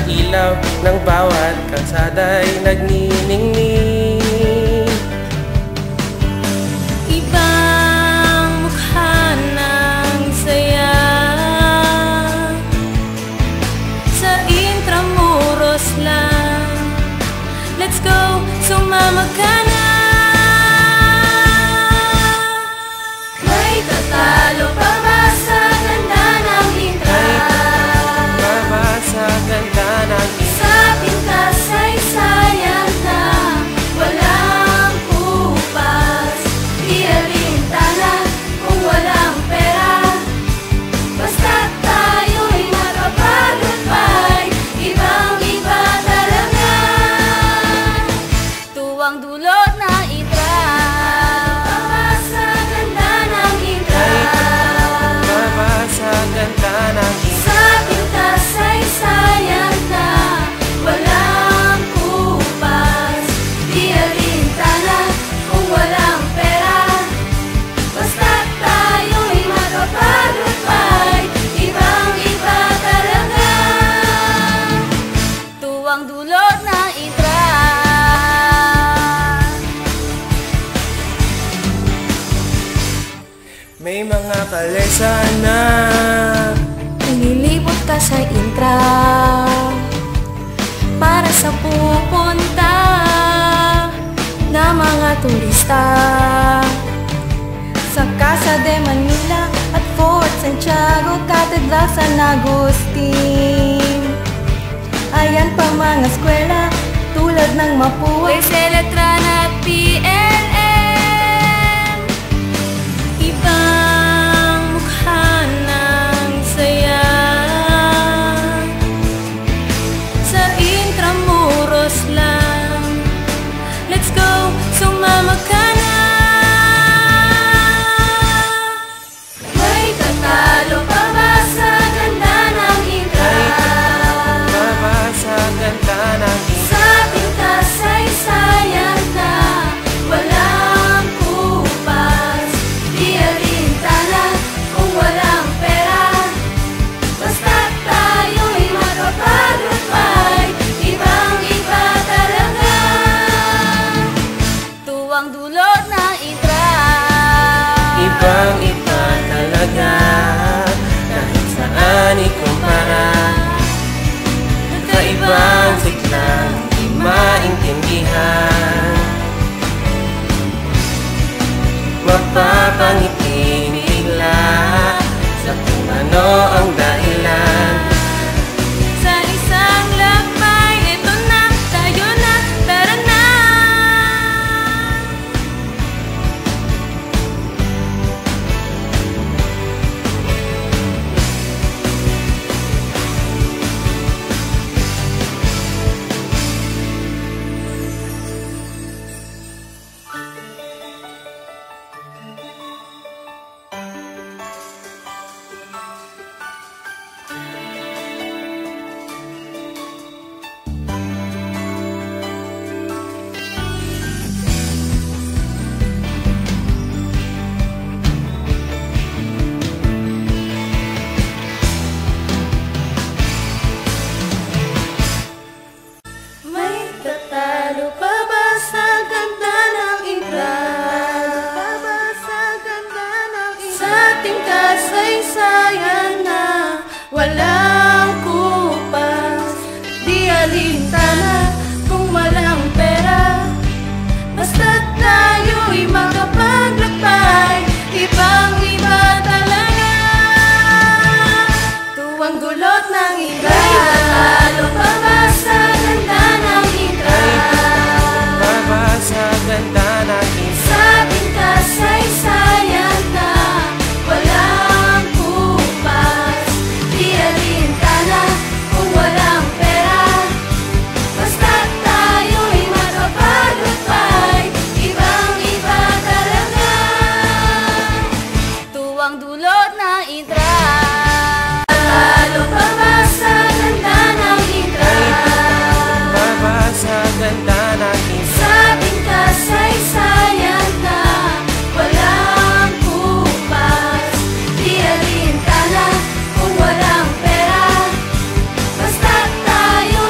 ilaw ng bawat kalsada'y nagniningning. Ibang mukha ng saya sa Intramuros lang. Let's go, sumama ka na. May tatalo pa ba sa ganda ng Intra? May tatalo pa ba sa ganda ng Intra? Sa ating kasaysayan na walang kupas, di alintana kung walang pera. Basta't tayo'y makapaglumbay, ibang-iba talaga. Tuwang dulot na Intra. Sa ganda ng Intra. Sa ganda ng Intra. Sa ating kasaysayan na walang kupas, di alintana kung walang pera. Basta't tayo'y makapaglumbay, ibang-iba talaga. Tuwang dulot ng Intra. May mga kalesa na Nililibot ka sa Intra para sa pupunta na mga turista. Sa Casa de Manila at Fort Santiago, Catedral San Agustin. Ayan pa mga eskwela tulad ng Mapua, Electran at PNM. Ibang mukha ng saya sa Intramuros lang. Let's go, sumama ka na. May tatalo pa ba sa ganda ng Intra? pa ba sa ganda ng Intra? Sa ating kasaysayan na walang kupas, di alintana kung walang pera. Basta't tayo'y makapaglumbay, ibang-iba talaga. Tuwang dulot ng Intra. Ibang-iba talaga, kahit saan ikumpara. Kaibang siglang di maintindihan, mapapangiti bigla sa kung ano ang dahilan. Sa isang lakbay, eto na, tayo na, tara na. May tatalo pa ba sa ganda ng Intra? Sa ating kasaysayan na walang kupas, di alintana kung walang pera. Basta't tayo'y makapaglakbay, ibang-iba talaga. Tuwang dulot ng Intra. May tatalo pa ba sa ganda ng Intra? Pa ba sa ganda ng Intra? Sa ating kasaysayan na walang kupas, di alintana kung walang pera. Basta't tayo'y makapaglumbay, ibang-iba talaga. Tuwang dulot ng Intra. Tatalo pa ba sa ganda ng Intra? Pa ba sa ganda ng Intra? Sa ating kasaysayan na walang kupas, di alintana kung walang pera. Basta't tayo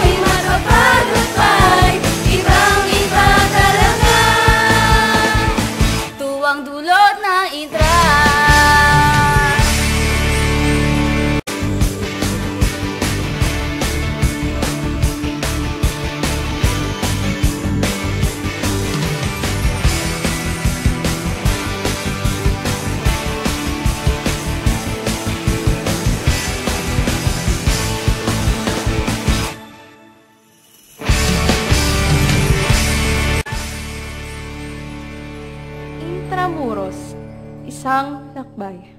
Isang lakbay.